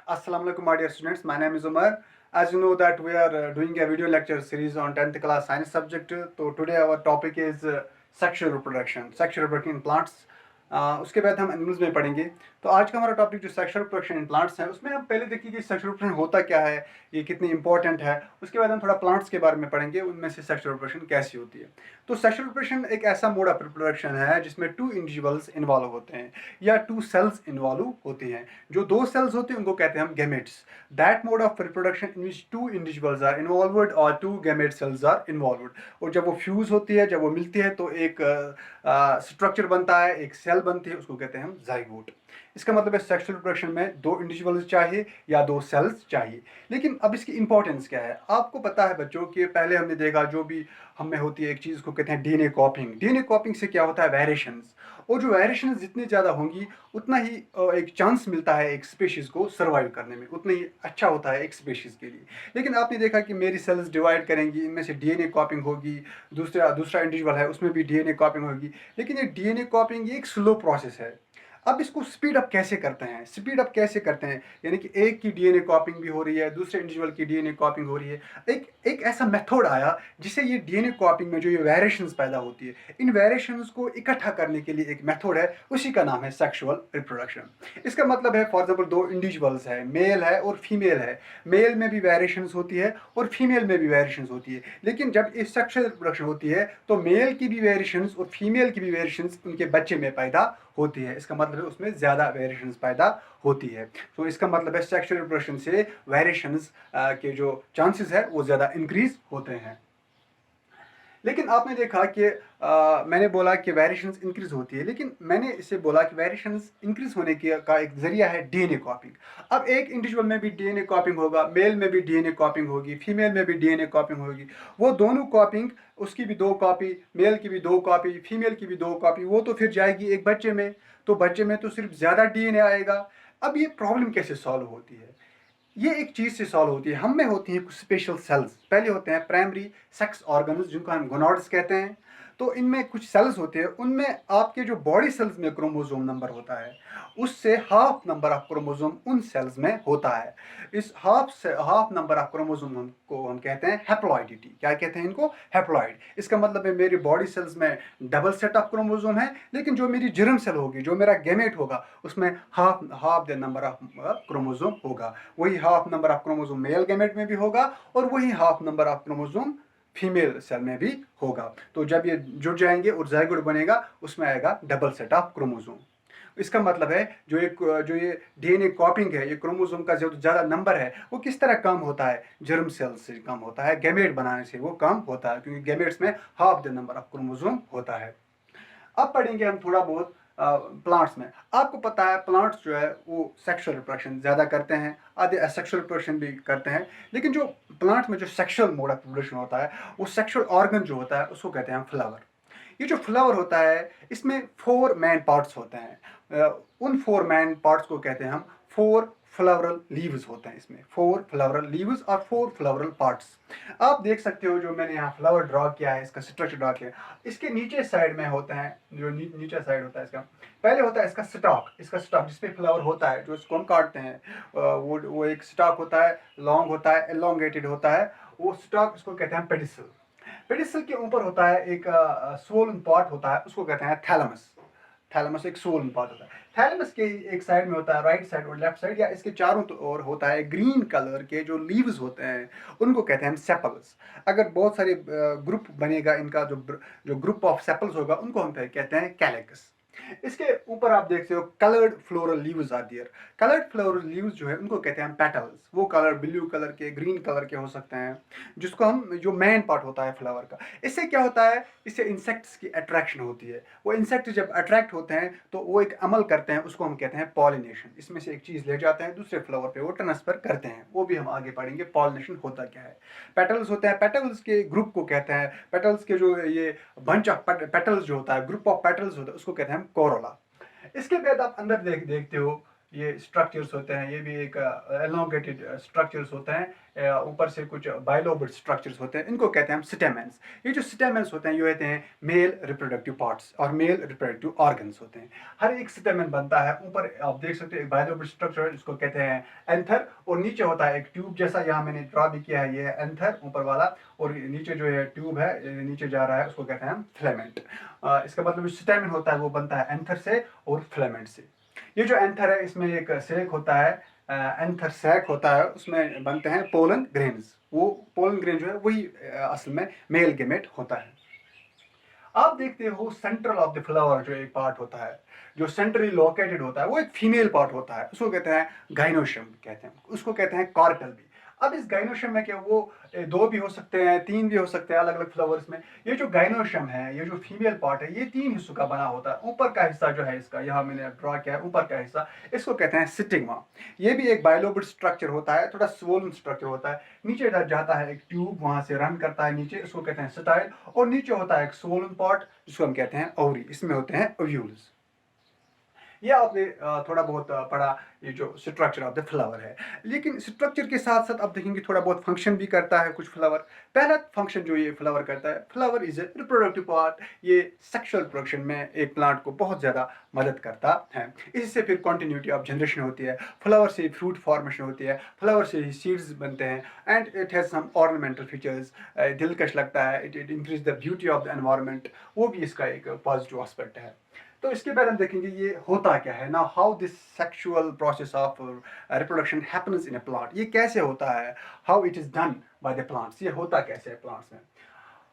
Assalamu alaikum, my dear students. My name is Umar. As you know that we are doing a video lecture series on 10th class science subject. So today our topic is sexual reproduction. Sexual reproduction in plants. उसके बाद हम animals में पढ़ेंगे। तो आज का हमारा topic जो सेक्सुअल रिप्रोडक्शन इन प्लांट्स है, उसमें हम पहले देखिए कि सेक्सुअल रिप्रोडक्शन होता क्या है, ये कितनी इंपॉर्टेंट है। उसके बाद हम थोड़ा प्लांट्स के बारे में पढ़ेंगे, उनमें से सेक्सुअल रिप्रोडक्शन कैसी होती है। तो सेक्सुअल रिप्रोडक्शन एक ऐसा मोड ऑफ रिप्रोडक्शन है जिसमें 2 इंडिविजुअल्स इन्वॉल्व होते हैं या 2 सेल्स इन्वॉल्व होती हैं। जो 2 सेल्स होते हैं उनको कहते हैं हम gametes. That mode of reproduction in which 2 individuals are involved और 2 गैमेट सेल्स आर इन्वॉल्वड। और जब वो फ्यूज होती है, जब वो मिलती है तो एक स्ट्रक्चर बनता है, एक सेल बनती है, उसको कहते हैं हम जाइगोट। इसका मतलब है सेक्सुअल रिप्रोडक्शन में 2 इंडिविजुअल्स चाहिए या 2 सेल्स चाहिए। लेकिन अब इसकी इंपॉर्टेंस क्या है, आपको पता है बच्चों कि पहले हमने देखा जो भी हमें होती है एक चीज़ को कहते हैं डीएनए कॉपिंग। डीएनए कॉपिंग से क्या होता है, वेरिएशंस। और जो वेरिएशंस जितनी ज़्यादा होंगी उतना ही एक चांस मिलता है एक स्पीशीज़ को सर्वाइव करने में, उतना ही अच्छा होता है एक स्पीशीज़ के लिए। लेकिन आपने देखा कि मेरी सेल्स डिवाइड करेंगी, इनमें से डीएनए कॉपिंग होगी, दूसरा इंडिविजुअल है उसमें भी डीएनए कॉपिंग होगी। लेकिन ये डीएनए कॉपिंग ये एक स्लो प्रोसेस है। अब इसको स्पीड अप कैसे करते हैं, स्पीड अप कैसे करते हैं, यानी कि एक की डीएनए कॉपिंग भी हो रही है, दूसरे इंडिविजुअल की डीएनए कॉपिंग हो रही है। एक ऐसा मेथड आया जिससे ये डीएनए कॉपिंग में जो ये वेरिएशंस पैदा होती है, इन वेरिएशंस को इकट्ठा करने के लिए एक मेथड है, उसी का नाम है सेक्सुअल रिप्रोडक्शन। इसका मतलब है फॉर एग्जाम्पल 2 इंडिविजुअल्स है, मेल है और फीमेल है। मेल में भी वेरिएशंस होती है और फीमेल में भी वेरिएशंस होती है। लेकिन जब ये सेक्सुअल रिप्रोडक्शन होती है तो मेल की भी वेरिएशंस और फीमेल की भी वेरिएशंस उनके बच्चे में पैदा होती है। इसका मतलब है उसमें ज़्यादा वेरिएशंस पैदा होती है। तो इसका मतलब है सेक्सुअल रिप्रोडक्शन से वेरिएशंस के जो चांसेस है वो ज़्यादा इंक्रीज होते हैं। लेकिन आपने देखा कि मैंने बोला कि वेरिएशंस इंक्रीज होती है, लेकिन मैंने इसे बोला कि वेरिएशंस इंक्रीज होने का एक जरिया है डीएनए कॉपिंग। अब एक इंडिविजुअल में भी डीएनए कॉपिंग होगा, मेल में भी डीएनए कॉपिंग होगी, फीमेल में भी डीएनए कॉपिंग होगी। वो दोनों कॉपिंग, उसकी भी 2 कॉपी, मेल की भी 2 कॉपी, फीमेल की भी 2 कॉपी, वो तो फिर जाएगी एक बच्चे में। तो बच्चे में तो सिर्फ ज़्यादा डीएनए आएगा। अब ये प्रॉब्लम कैसे सॉल्व होती है, ये एक चीज़ से सॉल्व होती है। हम में होती हैं कुछ स्पेशल सेल्स। पहले होते हैं प्राइमरी सेक्स ऑर्गन्स जिनको हम गोनाड्स कहते हैं। तो इनमें कुछ सेल्स होते हैं, उनमें आपके जो बॉडी सेल्स में क्रोमोसोम नंबर होता है उससे हाफ नंबर ऑफ क्रोमोसोम उन सेल्स में होता है। इस हाफ नंबर ऑफ क्रोमोसोम को हम कहते हैं हैप्लॉइडिटी। क्या कहते हैं इनको, हैप्लॉइड। इसका मतलब है मेरी बॉडी सेल्स में डबल सेट ऑफ क्रोमोसोम है, लेकिन जो मेरी जर्म सेल होगी, जो मेरा गैमेट होगा, उसमें half the number of chromosome होगा। वही half number of chromosome male gamete में भी होगा और वही half number of chromosome female cell में भी होगा। तो जब ये जुड़ जाएंगे और जाइगोट बनेगा, उसमें आएगा डबल सेट ऑफ क्रोमोसोम। इसका मतलब है जो ये डीएनए कॉपिंग है, ये क्रोमोसोम का जो ज़्यादा नंबर है वो किस तरह कम होता है, जर्म सेल से कम होता है, गैमेट बनाने से वो कम होता है, क्योंकि गैमेट्स में half the number of chromosome होता है। अब पढ़ेंगे हम थोड़ा बहुत प्लांट्स में। आपको पता है प्लांट्स जो है वो सेक्सुअल रिप्रोडक्शन ज़्यादा करते हैं, आधे असेक्सुअल रिप्रोडक्शन भी करते हैं। लेकिन जो प्लांट्स में जो सेक्सुअल मोड ऑफ रिप्रोडक्शन होता है, वो सेक्सुअल ऑर्गन जो होता है उसको कहते हैं फ्लावर। ये जो फ्लावर होता है इसमें 4 मेन पार्ट्स होते हैं। उन 4 मेन पार्ट्स को कहते हैं हम 4 फ्लावरल लीव्स होते हैं। इसमें 4 फ्लावरल लीव्स और 4 फ्लावरल पार्ट्स। आप देख सकते हो जो मैंने यहाँ फ्लावर ड्रॉ किया है, इसका स्ट्रक्चर ड्रॉ किया है। इसके नीचे साइड में होते हैं, जो नीचे साइड होता है इसका, पहले होता है इसका स्टॉक जिसपे फ्लावर होता है, जो इसको हम काटते हैं। वो एक स्टॉक होता है, लॉन्ग होता है, एलोंगेटेड होता है। वो स्टॉक इसको कहते हैं पेडिसल। पेडिसल के ऊपर होता है एक सोलन पार्ट होता है, उसको कहते हैं थैलेमस। थैलेमस एक सोलन पार्ट होता है। थैलेमस के एक साइड में होता है राइट साइड और लेफ्ट साइड, या इसके चारों ओर होता है ग्रीन कलर के जो लीव्स होते हैं, उनको कहते हैं सेपल्स। अगर बहुत सारे ग्रुप बनेगा इनका, जो ग्रुप ऑफ सेपल्स होगा उनको हम कहते हैं कैलेकस। इसके ऊपर आप देखते हो coloured floral leaves are there. Coloured floral leaves जो है उनको कहते हैं पेटल्स। वो कलर ब्लू कलर के, ग्रीन कलर के हो सकते हैं, जिसको हम, जो मेन पार्ट होता है फ्लावर का। इससे क्या होता है, इससे इंसेक्ट्स की अट्रैक्शन होती है। वो इंसेक्ट जब अट्रैक्ट होते हैं तो वो एक अमल करते हैं, उसको हम कहते हैं पॉलिनेशन। इसमें से एक चीज़ ले जाते हैं दूसरे फ्लावर पे, वो ट्रांसफर करते हैं। वो भी हम आगे पढ़ेंगे पॉलिनेशन होता क्या है। पेटल्स होते हैं, पेटल्स के ग्रुप को कहते हैं, पेटल्स के जो ये बंच ऑफ पेटल्स जो होता है, ग्रुप ऑफ पेटल्स होता है, उसको कहते हैं कोरोला। इसके बाद आप अंदर देखते हो ये स्ट्रक्चर्स होते हैं, ये भी एक एलोंगेटेड स्ट्रक्चर्स होते हैं, ऊपर से कुछ बाइलोबेड स्ट्रक्चर्स होते हैं, इनको कहते हैं हम स्टेमेंस। ये जो स्टेमेंस होते हैं ये होते हैं मेल रिप्रोडक्टिव पार्ट्स और मेल रिप्रोडक्टिव ऑर्गन्स होते हैं। हर एक स्टेमेन बनता है, ऊपर आप देख सकते हैं एक बाइलोबेड स्ट्रक्चर जिसको कहते हैं एंथर, और नीचे होता है एक ट्यूब जैसा, यहाँ मैंने ड्रा भी किया है, ये है एंथर ऊपर वाला, और नीचे जो है ट्यूब है नीचे जा रहा है उसको कहते हैं हम फिलामेंट। इसका मतलब स्टेमेन होता है वो बनता है एंथर से और फिलामेंट से। ये जो एंथर है इसमें एक सेक होता है, एंथर सैक होता है, उसमें बनते हैं पोलन ग्रेन्स। वो पोलन ग्रेन जो है वही असल में मेल गेमेट होता है। आप देखते हो सेंट्रल ऑफ द फ्लावर जो एक पार्ट होता है, जो सेंट्रली लोकेटेड होता है, वो एक फीमेल पार्ट होता है, उसको कहते हैं गाइनोशियम कहते हैं, उसको कहते हैं कार्पेल भी। अब इस गाइनोशियम में क्या वो दो भी हो सकते हैं, तीन भी हो सकते हैं अलग अलग फ्लावर्स में। ये जो गाइनोशियम है, ये जो फीमेल पार्ट है, ये तीन हिस्सों का बना होता है। ऊपर का हिस्सा जो है इसका, यहाँ मैंने ड्रा किया है ऊपर का हिस्सा, इसको कहते हैं स्टिग्मा। ये भी एक बाइलोबिड स्ट्रक्चर होता है, थोड़ा स्वोलन स्ट्रक्चर होता है। नीचे जाता है एक ट्यूब, वहां से रन करता है नीचे, इसको कहते हैं स्टाइल, और नीचे होता है एक स्वोलन पार्ट जिसको हम कहते हैं ओवरी, इसमें होते हैं ओव्यूल्स। ये आपने थोड़ा बहुत पढ़ा, ये जो स्ट्रक्चर ऑफ द फ्लावर है। लेकिन स्ट्रक्चर के साथ साथ आप देखेंगे थोड़ा बहुत फंक्शन भी करता है कुछ फ्लावर। पहला फंक्शन जो ये फ्लावर करता है, flower is a reproductive part. ये सेक्सुअल प्रोडक्शन में एक प्लांट को बहुत ज़्यादा मदद करता है। इससे फिर कंटिन्यूटी ऑफ जनरेशन होती है, फ्लावर से फ्रूट फॉर्मेशन होती है, फ्लावर से ही सीड्स बनते हैं, and it has some ornamental features. दिलकश लगता है, it increase the beauty of the environment, वो भी इसका एक पॉजिटिव एस्पेक्ट है। तो इसके बाद हम देखेंगे ये होता क्या है ना, how this sexual process of reproduction happens in A plant. ये कैसे होता है, how it is done by the plants, ये होता कैसे है प्लांट्स में।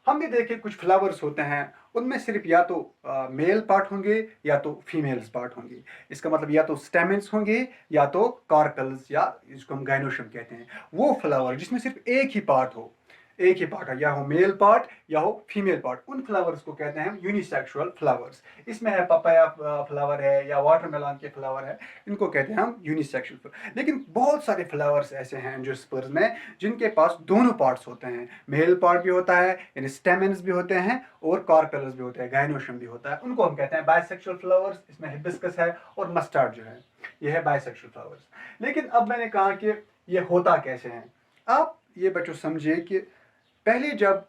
हम भी देखें कुछ फ्लावर्स होते हैं, उनमें सिर्फ या तो मेल पार्ट होंगे या तो फीमेल्स पार्ट होंगे। इसका मतलब या तो स्टेमेंस होंगे या तो कार्पेल्स, या जिसको हम गाइनोशियम कहते हैं। वो फ्लावर जिसमें सिर्फ एक ही पार्ट हो, एक ही पार्ट है, या हो मेल पार्ट या हो फीमेल पार्ट, उन फ्लावर्स को कहते हैं हम यूनिसेक्सुअल फ्लावर्स। इसमें है पपाया फ्लावर है या वाटरमेलन के फ्लावर है, इनको कहते हैं हम यूनिसेक्सुअल। लेकिन बहुत सारे फ्लावर्स ऐसे हैं एंजियोस्पर्म्स में जिनके पास दोनों पार्ट्स होते हैं, मेल पार्ट भी होता है यानी स्टेमेंस भी होते हैं और कार्पेल्स भी होते हैं, गाइनोशियम भी होता है, उनको हम कहते हैं बाइसेक्सुअल फ्लावर्स। इसमें हिबिस्कस है और मस्टर्ड जो है ये है बाइसेक्सुअल फ्लावर्स। लेकिन अब मैंने कहा कि ये होता कैसे हैं। आप ये बच्चों समझिए कि पहले जब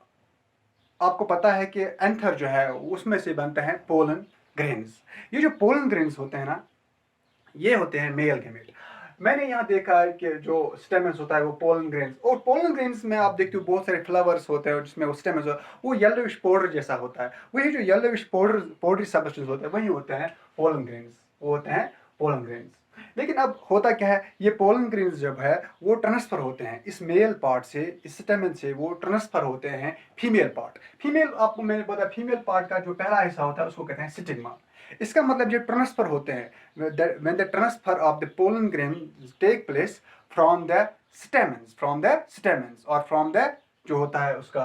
आपको पता है कि एंथर जो है उसमें से बनते हैं पोलन ग्रेन्स। ये जो पोलन ग्रेन्स होते हैं ना, ये होते हैं मेल गेमेट। मैंने यहाँ देखा है कि जो स्टेमेंस होता है वो पोलन ग्रेन्स, और पोलन ग्रेन्स में आप देखते हो बहुत सारे फ्लावर्स होते हैं जिसमें वो स्टेमेंस वो येलोविश पाउडर जैसा होता है। वही जो येलोविश पाउडरी सब्सटेंस होते हैं वही होते हैं पोलन ग्रेन्स, वो होते हैं पोलन ग्रेन्स। लेकिन अब होता क्या है, ये पोलन ग्रेन्स जब है वो ट्रांसफर होते हैं इस मेल पार्ट से, इस स्टेमेन से वो ट्रांसफर होते हैं फीमेल पार्ट। फीमेल, आपको मैंने बताया फीमेल पार्ट का जो पहला हिस्सा होता है उसको कहते हैं स्टिग्मा। इसका मतलब जब ट्रांसफर होते हैं, when the transfer of the pollen grains take place from the stamens or from the जो होता है उसका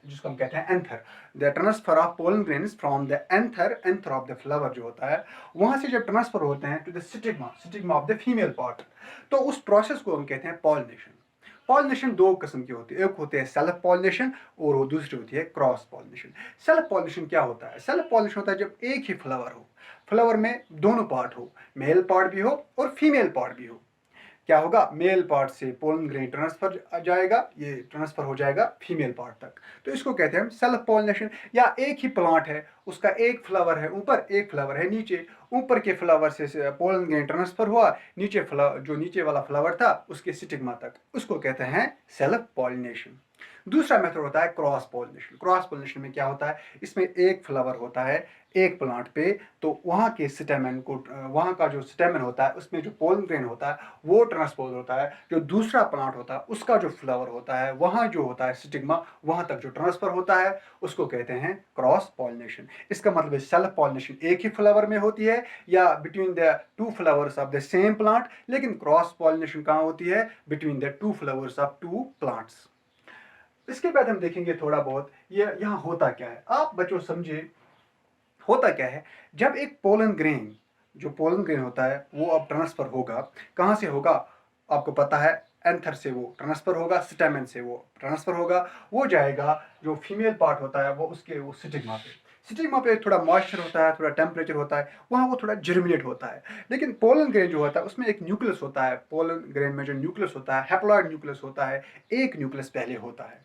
जिसको हम कहते हैं anther, the transfer of pollen grains from the anther of the flower जो होता है, वहां से जब ट्रांसफर होते हैं to the stigma of the female part, तो उस प्रोसेस को हम कहते हैं पॉलिनेशन। पॉलिनेशन दो किस्म की होती है, एक होती है सेल्फ पॉलिनेशन और वो दूसरी होती है क्रॉस पॉलिनेशन। सेल्फ पॉलिनेशन क्या होता है? सेल्फ पॉलिनेशन होता है जब एक ही फ्लावर हो, फ्लावर में दोनों पार्ट हो, मेल पार्ट भी हो और फीमेल पार्ट भी हो। क्या होगा, मेल पार्ट से पोलन ग्रेन ट्रांसफर जाएगा, ये ट्रांसफर हो जाएगा फीमेल पार्ट तक, तो इसको कहते हैं हम सेल्फ पॉलिनेशन। या एक ही प्लांट है, उसका एक फ्लावर है ऊपर, एक फ्लावर है नीचे, ऊपर के फ्लावर से पोलन ग्रेन ट्रांसफर हुआ नीचे जो नीचे वाला फ्लावर था उसके स्टिग्मा तक, उसको कहते हैं सेल्फ पॉलिनेशन। दूसरा मेथड होता है क्रॉस पॉलिनेशन। क्रॉस पॉलिनेशन में क्या होता है, इसमें एक फ्लावर होता है एक प्लांट पे, तो वहाँ के स्टेमेन को, वहाँ का जो स्टेमेन होता है उसमें जो पोलन ग्रेन होता है वो ट्रांसपोज होता है, जो दूसरा प्लांट होता है उसका जो फ्लावर होता है वहाँ जो होता है स्टिग्मा, वहाँ तक जो ट्रांसफर होता है उसको कहते हैं क्रॉस पॉलिनेशन। इसका मतलब सेल्फ पॉलिनेशन एक ही फ्लावर में होती है या between the two flowers of the same plant, लेकिन क्रॉस पॉलिनेशन कहाँ होती है, between the two flowers of two plants. इसके बाद हम देखेंगे थोड़ा बहुत ये यहाँ होता क्या है। आप बच्चों समझिए होता क्या है, जब एक पोलन ग्रेन, जो पोलन ग्रेन होता है वो अब ट्रांसफर होगा, कहाँ से होगा आपको पता है, एंथर से वो ट्रांसफर होगा, स्टेमेन से वो ट्रांसफर होगा, वो जाएगा जो फीमेल पार्ट होता है वो उसके वो स्टिग्मा पे, स्टिग्मा पे थोड़ा मॉइस्चर होता है, थोड़ा टेम्परेचर होता है, वहाँ वो थोड़ा जर्मिनेट होता है। लेकिन पोलन ग्रेन जो होता है उसमें एक न्यूक्लियस होता है। पोलन ग्रेन में जो न्यूक्लियस होता है, हैप्लॉइड न्यूक्लियस होता है, एक न्यूक्लियस पहले होता है।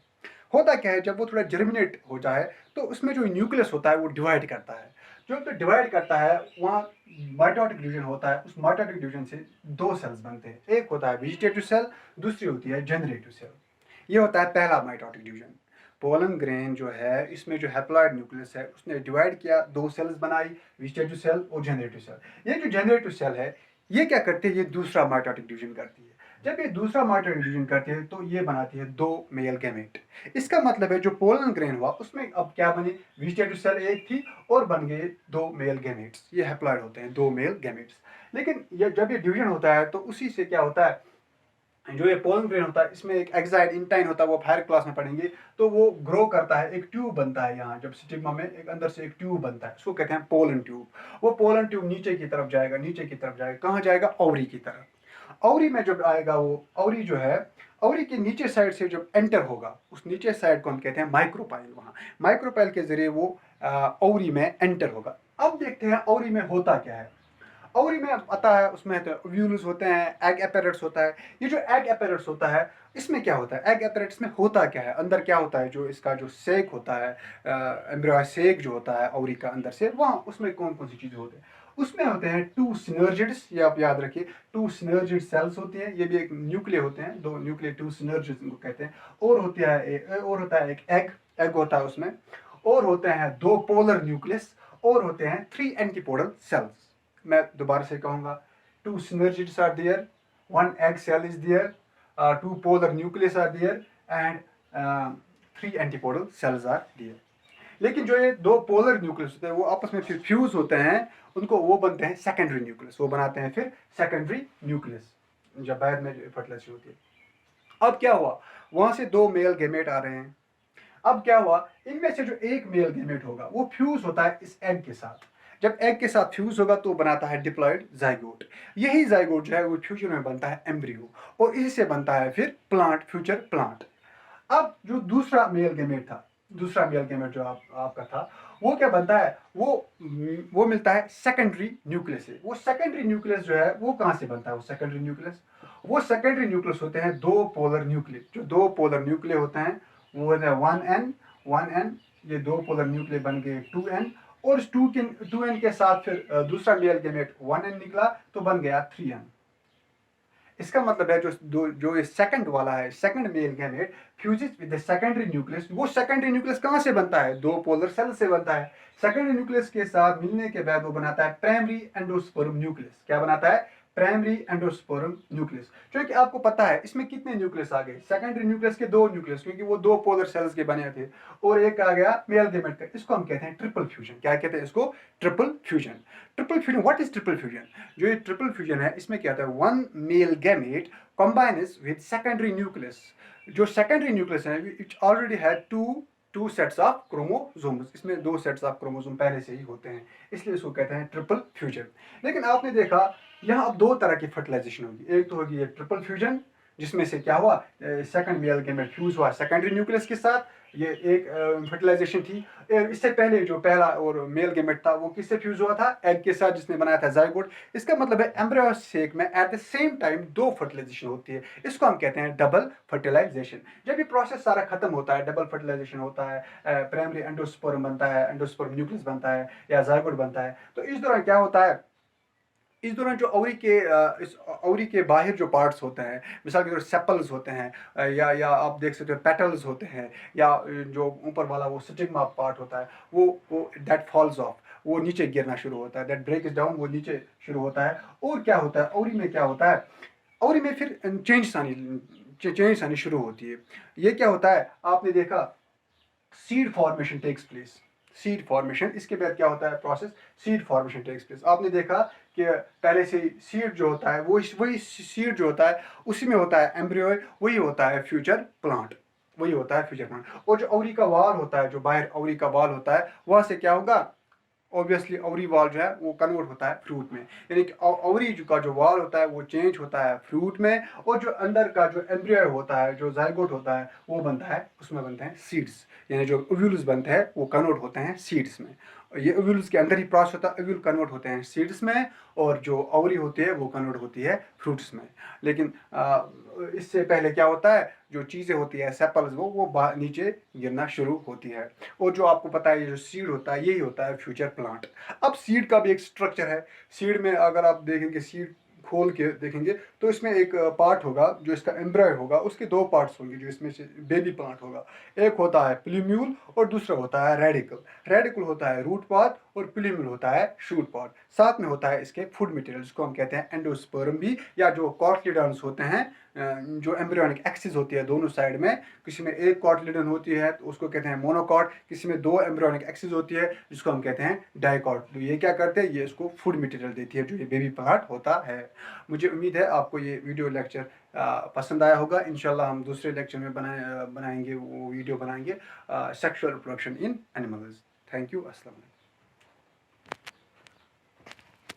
होता क्या है, जब वो थोड़ा जर्मिनेट हो जाए तो उसमें जो न्यूक्लियस होता है वो डिवाइड करता है। जो तो डिवाइड करता है वहाँ माइटोटिक डिवीजन होता है। उस माइटोटिक डिवीजन से दो सेल्स बनते हैं, एक होता है वेजिटेटिव सेल, दूसरी होती है जनरेटिव सेल। ये होता है पहला माइटोटिक डिवीजन। पोलन ग्रेन जो है इसमें जो हैप्लॉइड न्यूक्लियस है उसने डिवाइड किया, दो सेल्स बनाई, वेजिटेटिव सेल और जनरेटिव सेल। ये जो जनरेटिव सेल है ये क्या करती है, ये दूसरा माइटोटिक डिवीजन करती है। जब ये दूसरा माइटोटिक डिवीजन करती है तो ये बनाती है दो मेल गैमेट। इसका मतलब है जो पोलन ग्रेन हुआ उसमें अब क्या बनी, वेजिटेटिव सेल एक थी और बन गए दो मेल गैमेट्स। ये हैप्लॉइड होते हैं, दो मेल गैमेट्स। लेकिन जब ये डिवीजन होता है तो उसी से क्या होता है, जो ये पोलन ग्रेन होता है इसमें एक एक्साइड इंटाइन होता है, वो हायर क्लास में पढ़ेंगे। तो वो ग्रो करता है, एक ट्यूब बनता है यहाँ, जब स्टिग्मा में एक अंदर से एक ट्यूब बनता है, उसको कहते हैं पोलन ट्यूब। वो पोलन ट्यूब नीचे की तरफ जाएगा, नीचे की तरफ जाएगा, कहाँ जाएगा, ओवरी की तरफ। ओवरी में जब आएगा वो ओवरी जो है, ओवरी के नीचे साइड से जब एंटर होगा, उस नीचे साइड को हम कहते हैं माइक्रोपाइल। वहाँ माइक्रोपाइल के जरिए वो ओवरी में एंटर होगा। अब देखते हैं ओवरी में होता क्या है। ओवरी में आता है, उसमें तो ओव्यूल्स होते हैं, एग एपेरेट्स होता है। ये जो एग एपेरेट्स होता है इसमें क्या होता है, एग एपेरेट्स में होता क्या है, अंदर क्या होता है, जो इसका जो सेक होता है, एम्ब्रियो सेक जो होता है ओवरी का अंदर से, वहाँ उसमें कौन कौन सी चीज़ें होती हैं। उसमें होते हैं टू सिनर्जिड्स, ये आप याद रखिए, टू सिनर्जिड सेल्स होती हैं। ये भी एक न्यूक्लिय होते हैं, दो न्यूक्लिय, टू सिनर्जिड्स इनको कहते हैं। और होता है एक एग होता है उसमें। और होते हैं दो पोलर न्यूक्लियस, और होते हैं 3 एंटीपोडल सेल्स। मैं दोबारा से कहूँगा, two synergids are there, one egg cell is there, two polar nucleus are there, and 3 antipodal cells are there. लेकिन जो ये दो पोलर न्यूक्लियस होते हैं वो आपस में फिर फ्यूज होते हैं, उनको वो बनते हैं सेकेंडरी न्यूक्लियस। वो बनाते हैं फिर सेकेंडरी न्यूक्लियस जब बाद में फर्टिलाइजेशन होती है। अब क्या हुआ, वहां से दो मेल गैमेट आ रहे हैं। अब क्या हुआ, इनमें से जो एक मेल गैमेट होगा वो फ्यूज होता है इस एग के साथ। जब एग के साथ फ्यूज होगा तो बनाता है डिप्लॉयड जाइगोट। यही जाइगोट जो है वो फ्यूचर में बनता है एम्ब्रियो, और इसी से बनता है फिर प्लांट, फ्यूचर प्लांट। अब जो दूसरा मेल गैमेट था, दूसरा मेल गैमेट जो आपका था, वो क्या बनता है, वो मिलता है सेकेंडरी न्यूक्लियस से। वो सेकेंडरी न्यूक्लियस जो है वो कहाँ से बनता है, वो सेकेंडरी न्यूक्लियस, वो सेकेंडरी न्यूक्लियस होते हैं दो पोलर न्यूक्लिय। जो दो पोलर न्यूक्लिय होते हैं वो होते हैं 1n, ये दो पोलर न्यूक्लिय बन गए 2n, और इस 2n के साथ फिर दूसरा मेल गैमेट 1n निकला तो बन गया 3n। इसका मतलब है जो ये सेकंड वाला है, second male gamete fuses with the secondary nucleus. वो सेकेंडरी न्यूक्लियस कहाँ से बनता है, दो पोलर सेल से बनता है। सेकेंडरी न्यूक्लियस के साथ मिलने के बाद वो बनाता है प्राइमरी एंडोस्पर्म न्यूक्लियस। क्या बनाता है, प्राइमरी एंडोस्पर्म न्यूक्लियस। क्योंकि आपको पता है इसमें कितने न्यूक्लियस आ गए, सेकेंडरी न्यूक्लियस के दो न्यूक्लियस, क्योंकि वो दो पोलर सेल्स के बने थे, और एक आ गया मेल गैमेट का। इसको हम कहते हैं ट्रिपल फ्यूजन। क्या कहते हैं इसको, triple fusion. Triple fusion, what is triple fusion. जो ये ट्रिपल फ्यूजन है इसमें क्या होता है, one male gamete combines with secondary nucleus। जो secondary nucleus है it already had two sets of chromosomes। इसमें दो सेट्स ऑफ क्रोमोसोम पहले से ही होते हैं, इसलिए इसको कहते हैं ट्रिपल फ्यूजन। लेकिन आपने देखा यहाँ अब दो तरह की फर्टिलाइजेशन होगी। एक तो होगी ये ट्रिपल फ्यूजन, जिसमें से क्या हुआ, सेकंड मेल गैमेट फ्यूज हुआ सेकेंडरी न्यूक्लियस के साथ, ये एक फर्टिलाइजेशन थी। इससे पहले जो पहला और मेल गैमेट था वो किससे फ्यूज हुआ था, एग के साथ, जिसने बनाया था जाइगोट। इसका मतलब है एम्ब्रियो सेक में एट द सेम टाइम दो फर्टिलाइजेशन होती है। इसको हम कहते हैं डबल फर्टिलाइजेशन। जब ये प्रोसेस सारा खत्म होता है, डबल फर्टिलाइजेशन होता है, प्राइमरी एंडोस्पर्म बनता है, एंडोस्पर्म न्यूक्लियस बनता है या जाइगोट बनता है, तो इस दौरान क्या होता है, इस दौरान जो इस ओवरी के बाहर जो पार्ट्स होते हैं, मिसाल के तौर सेपल्स होते हैं, या आप देख सकते हो पेटल्स होते हैं, या जो ऊपर वाला वो स्टिग्मा पार्ट होता है, वो दैट फॉल्स ऑफ, वो नीचे गिरना शुरू होता है, दैट ब्रेक्स डाउन, वो नीचे शुरू होता है। और क्या होता है ओवरी में, क्या होता है ओवरी में, फिर चेंज आनी शुरू होती है। ये क्या होता है, आपने देखा seed formation takes place, seed formation. इसके बाद क्या होता है process, seed formation takes place. आपने देखा कि पहले से सीड जो होता है वही सीड जो होता है उसी में होता है एम्ब्रियो, वही होता है फ्यूचर प्लांट, और जो ओवरी का वाल होता है, जो बाहर ओवरी का वाल होता है, वहां से क्या होगा, ऑब्वियसली ओवरी वॉल जो है वो कन्वर्ट होता है फ्रूट में, यानी कि ओवरी का जो वॉल होता है वो चेंज होता है फ्रूट में, और जो अंदर का जो एम्ब्रियो होता है, जो जाइगोट होता है, वो बनता है, उसमें बनते हैं सीड्स, यानी जो ओव्यूल्स बनते हैं वो कन्वर्ट होते हैं सीड्स में। ये ओव्यूल्स के अंदर ही प्रोसेस होता है, ओव्यूल कन्वर्ट होते हैं सीड्स में, और जो ओवरी होती है वो कन्वर्ट होती है फ्रूट्स में। लेकिन इससे पहले क्या होता है, जो चीज़ें होती है सेपल्स वो नीचे गिरना शुरू होती है। और जो आपको पता है ये जो सीड होता है यही होता है फ्यूचर प्लांट। अब सीड का भी एक स्ट्रक्चर है। सीड में अगर आप देखेंगे, सीड खोल के देखेंगे तो इसमें एक पार्ट होगा जो इसका एम्ब्रॉय होगा, उसके दो पार्ट्स होंगे जो इसमें से बेबी प्लांट होगा। एक होता है प्लूम्यूल और दूसरा होता है रेडिकल। रेडिकल होता है रूट पार्ट और प्लूम्यूल होता है शूट पार्ट। साथ में होता है इसके फूड मटेरियल जिसको हम कहते हैं एंडोस्पर्म भी, या जो कॉटलिडन्स होते हैं, जो एम्ब्रियोनिक एक्सिस होती है दोनों साइड में, किसी में एक कॉटलिडन होती है तो उसको कहते हैं मोनोकॉट, किसी में दो एम्ब्रियोनिक एक्सिस होती है जिसको हम कहते हैं डाइकॉट। तो ये क्या करते हैं, ये इसको फूड मटेरियल देती है जो ये बेबी प्लांट होता है। मुझे उम्मीद है आपको ये वीडियो लेक्चर पसंद आया होगा। इंशाल्लाह हम दूसरे लेक्चर में बनाएंगे, वो वीडियो बनाएंगे sexual reproduction in animals. Thank you. अस्सलाम वालेकुम।